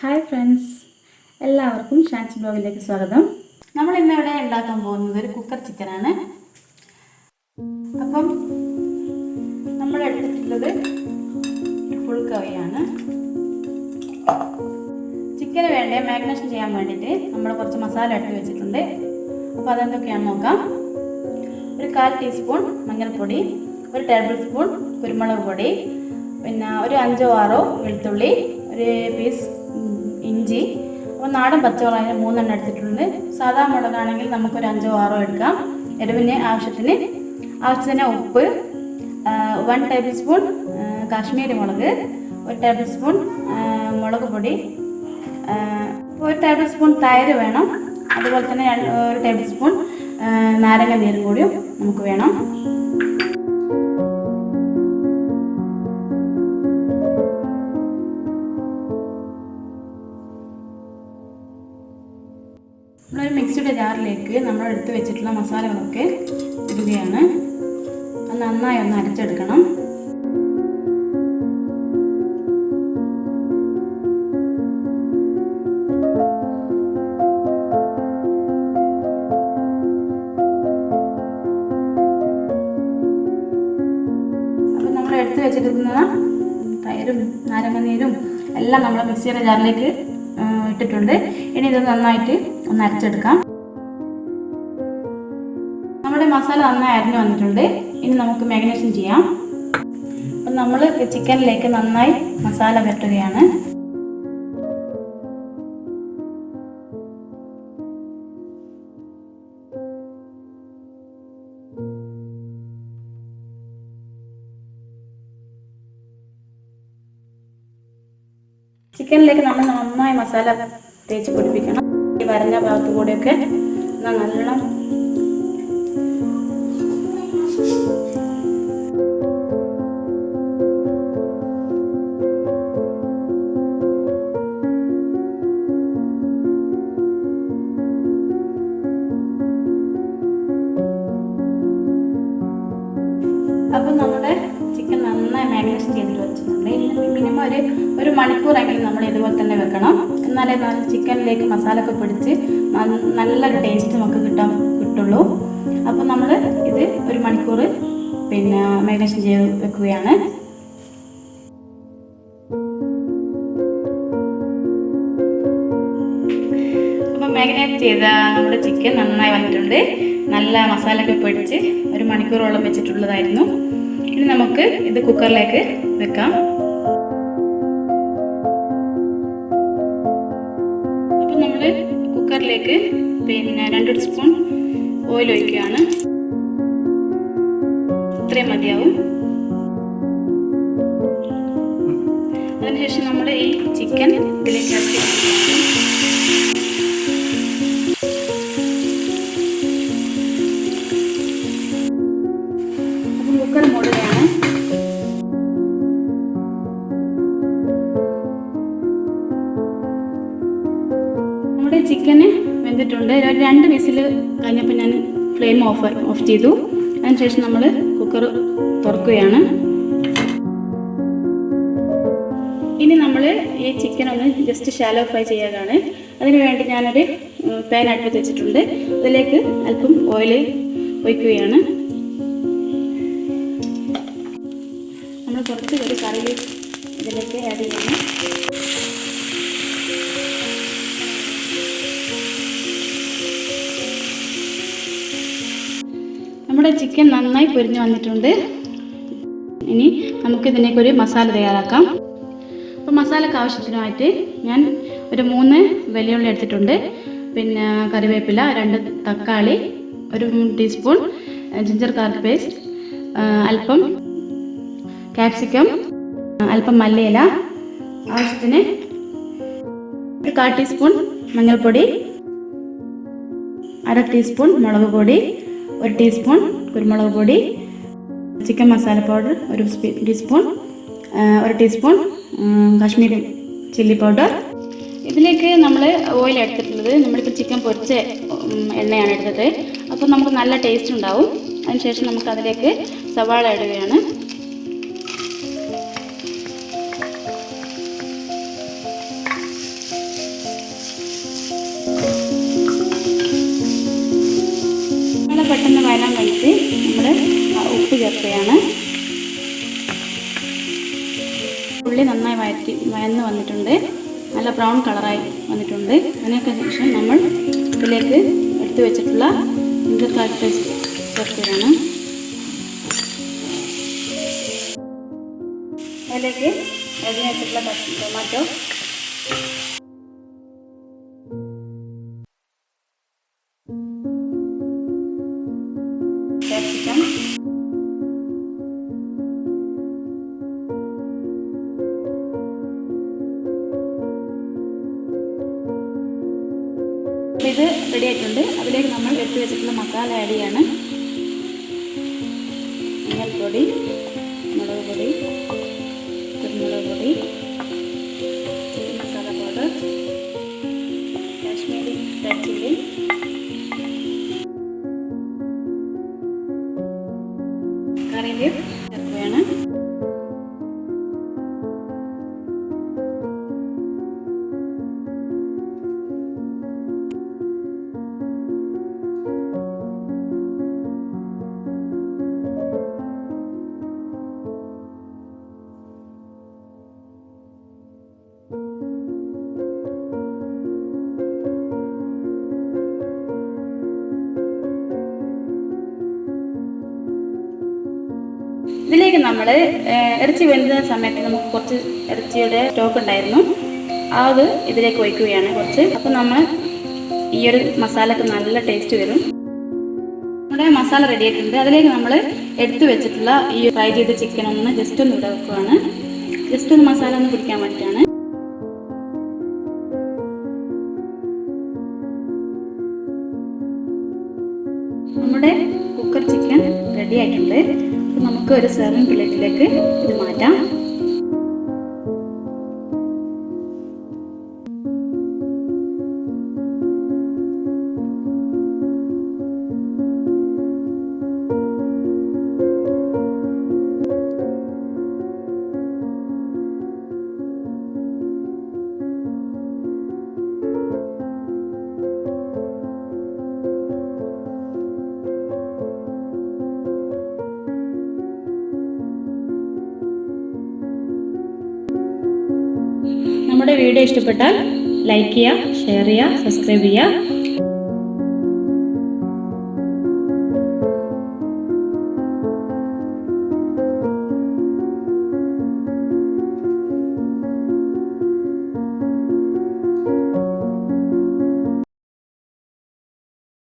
Hi friends, എല്ലാവർക്കും ഷാൻസ് ബ്ലോഗിലേക്ക് സ്വാഗതം. നമ്മൾ ഇന്നിവിടെ ഉണ്ടാക്കാൻ പോകുന്നത് ഒരു കുക്കർ ചിക്കനാണ്. അപ്പം നമ്മൾ എടുത്തിട്ടുള്ളത് ഫുൾ കറിയാണ്. ചിക്കന് വേണ്ടി മാരിനേഷൻ ചെയ്യാൻ വേണ്ടിയിട്ട് നമ്മൾ കുറച്ച് മസാല എടുത്ത് വെച്ചിട്ടുണ്ട്. അപ്പോൾ അതെന്തൊക്കെയാണെന്ന് നോക്കാം. ഒരു 1/4 ടീസ്പൂൺ മഞ്ഞൾപ്പൊടി, ഒരു ടേബിൾ സ്പൂൺ കുരുമുളക് പൊടി, പിന്നെ ഒരു 5-6 വെളുത്തുള്ളി, ഒരു പീസ് ഇഞ്ചി, അപ്പോൾ നാടൻ പച്ചമുളകിന് 3 എണ്ണം എടുത്തിട്ടുണ്ട്. സാധാ മുളകാണെങ്കിൽ നമുക്കൊരു 5-6 എടുക്കാം. എരിവിന് ആവശ്യത്തിന് ഉപ്പ്, 1 ടേബിൾ സ്പൂൺ കാശ്മീരി മുളക്, 1 ടേബിൾ സ്പൂൺ മുളക് പൊടി, 1 ടേബിൾ സ്പൂൺ തൈര് വേണം. അതുപോലെ തന്നെ 1 ടേബിൾ സ്പൂൺ നാരങ്ങ നീരും കൂടിയും നമുക്ക് വേണം. നമ്മളൊരു മിക്സിയുടെ ജാറിലേക്ക് നമ്മൾ എടുത്ത് വെച്ചിട്ടുള്ള മസാലകളൊക്കെ ഇടുകയാണ്. അത് നന്നായി ഒന്ന് അരച്ചെടുക്കണം. അപ്പം നമ്മൾ എടുത്ത് വെച്ചിരിക്കുന്ന തൈരും നാരങ്ങനീരും എല്ലാം നമ്മൾ മിക്സിയുടെ ജാറിലേക്ക് ഇട്ടിട്ടുണ്ട്. ഇനി ഇത് നന്നായിട്ട് ഒന്ന് അരച്ചെടുക്കാം. നമ്മുടെ മസാല നന്നായി അരിഞ്ഞു വന്നിട്ടുണ്ട്. ഇനി നമുക്ക് മാരിനേഷൻ ചെയ്യാം. അപ്പം നമ്മൾ ചിക്കനിലേക്ക് നന്നായി മസാല പുരട്ടുകയാണ്. ചിക്കനിലേക്ക് നമ്മൾ നന്നായി മസാല തേച്ച് പിടിപ്പിക്കണം. ഈ വരഞ്ഞ ഭാഗത്തു കൂടെയൊക്കെ നല്ലോണം അപ്പം നമ്മുടെ ചിക്കൻ നന്നായി മാരിനേഷൻ ചെയ്തിട്ട് വെച്ചിട്ടുണ്ട്. മിനിമം ഒരു മണിക്കൂറെങ്കിലും നമ്മൾ ഇതുപോലെ തന്നെ വെക്കണം. എന്നാലേ ചിക്കനിലേക്ക് മസാല ഒക്കെ പിടിച്ച് നല്ലൊരു ടേസ്റ്റ് നമുക്ക് കിട്ടുള്ളൂ. അപ്പോൾ നമ്മൾ ഇത് 1 മണിക്കൂർ മാരിനേഷൻ ചെയ്ത് വെക്കുകയാണ്. അപ്പം മാരിനേറ്റ് ചെയ്ത നമ്മുടെ ചിക്കൻ നന്നായി വന്നിട്ടുണ്ട്. നല്ല മസാലയൊക്കെ പിടിച്ച് 1 മണിക്കൂറോളം വെച്ചിട്ടുള്ളതായിരുന്നു. ഇനി നമുക്ക് ഇത് കുക്കറിലേക്ക് വെക്കാം. അപ്പം നമ്മൾ കുക്കറിലേക്ക് 2 സ്പൂൺ ഓയിൽ ഒഴിക്കുകയാണ്. ഇത്രയും മതിയാവും. അതിനുശേഷം നമ്മൾ ഈ ചിക്കൻ ഇതിലേക്ക് ഇറക്കി കുക്കർ മൂടുകയാണ്. നമ്മുടെ ചിക്കന് വെന്തിട്ടുണ്ട്. 2 വിസിൽ കഴിഞ്ഞപ്പോൾ ഞാൻ ഫ്ലെയിം ഓഫ് ചെയ്തു. അതിനുശേഷം നമ്മൾ കുക്കർ തുറക്കുകയാണ്. ഇനി നമ്മൾ ഈ ചിക്കൻ ഒന്ന് ജസ്റ്റ് ഷാലോ ഫ്രൈ ചെയ്യാനാണ്. അതിനു വേണ്ടി ഞാനൊരു പാൻ അടുപ്പത്ത് വെച്ചിട്ടുണ്ട്. അതിലേക്ക് അല്പം ഓയിൽ ഒഴിക്കുകയാണ്. നമ്മൾ കുറച്ച് ഒരു കറി ഇതിലേക്ക് ആഡ് ചെയ്യണം. നമ്മുടെ ചിക്കൻ നന്നായി പൊരിഞ്ഞു വന്നിട്ടുണ്ട്. ഇനി നമുക്കിതിനേക്കൊരു മസാല തയ്യാറാക്കാം. അപ്പോൾ മസാലയ്ക്ക് ആവശ്യത്തിനായിട്ട് ഞാൻ ഒരു 3 വെള്ളുള്ളി എടുത്തിട്ടുണ്ട്. പിന്നെ കറിവേപ്പില, 2 തക്കാളി, 1 ടീസ്പൂൺ ജിഞ്ചർ ഗാർലിക് പേസ്റ്റ്, അല്പം ക്യാപ്സിക്കം, അല്പം മല്ലിയില, ആവശ്യത്തിന് 1/4 ടീസ്പൂൺ മഞ്ഞൾപ്പൊടി, 1/2 ടീസ്പൂൺ മുളക് പൊടി, 1 ടീസ്പൂൺ കുരുമുളക് പൊടി, chicken masala powder 1 teaspoon, 1 teaspoon Kashmiri chilli powder. ഇതിലേക്ക് നമ്മൾ ഓയിൽ എടുത്തിട്ടുള്ളത് നമ്മളിപ്പോൾ ചിക്കൻ പൊരിച്ച എണ്ണയാണ് എടുത്തത്. അപ്പോൾ നമുക്ക് നല്ല ടേസ്റ്റ് ഉണ്ടാവും. അതിനുശേഷം നമുക്ക് അതിലേക്ക് സവാള ഇടുകയാണ്. വയന്ന് വന്നിട്ടുണ്ട്. നല്ല ബ്രൗൺ കളറായി വന്നിട്ടുണ്ട്. അതിനൊക്കെ ശേഷം നമ്മൾ ഇതിലേക്ക് എടുത്തു വെച്ചിട്ടുള്ള ജിഞ്ചർ ഗാർലിക് പേസ്റ്റ് ചേർക്കുകയാണ്. അതിലേക്ക് അരിഞ്ഞ് വെച്ചിട്ടുള്ള ടൊമാറ്റോ, ക്യാപ്സിക്കം, ഇത് റെഡി ആയിട്ടുണ്ട്. അതിലേക്ക് നമ്മൾ എടുത്തു വെച്ചിട്ടുള്ള മസാല ആഡ് ചെയ്യാണ്. മഞ്ഞൾപ്പൊടി, മുളക് പൊടി, കുരുമുളക് പൊടി, chicken masala powder, Kashmiri red chilli, കറി ലീഫ് ചേർക്കുകയാണ്. ഇതിലേക്ക് നമ്മൾ ഇറച്ചി വെന്തുന്ന സമയത്ത് നമുക്ക് കുറച്ച് ഇറച്ചിയുടെ സ്റ്റോക്ക് ഉണ്ടായിരുന്നു. അത് ഇതിലേക്ക് ഒഴിക്കുകയാണ് കുറച്ച്. അപ്പോൾ നമ്മൾ ഈ ഒരു മസാലക്ക് നല്ല ടേസ്റ്റ് വരും. നമ്മുടെ മസാല റെഡി ആയിട്ടുണ്ട്. അതിലേക്ക് നമ്മൾ എടുത്തു വെച്ചിട്ടുള്ള ഈ ഫ്രൈ ചെയ്ത ചിക്കൻ ഒന്ന് ജസ്റ്റ് ഒന്ന് ഇവിടെ വെക്കുകയാണ്. ജസ്റ്റ് ഒന്ന് മസാല ഒന്ന് പിടിക്കാൻ വേണ്ടിയിട്ടാണ്. നമ്മുടെ കുക്കർ ചിക്കൻ റെഡി ആയിട്ടുണ്ട്. നമുക്ക് ഒരു സെർവിങ് പ്ലേറ്റിലേക്ക് ഇത് മാറ്റാം. നമ്മുടെ വീഡിയോ ഇഷ്ടപ്പെട്ടാൽ ലൈക്ക് ചെയ്യുക, ഷെയർ ചെയ്യുക, സബ്സ്ക്രൈബ് ചെയ്യുക.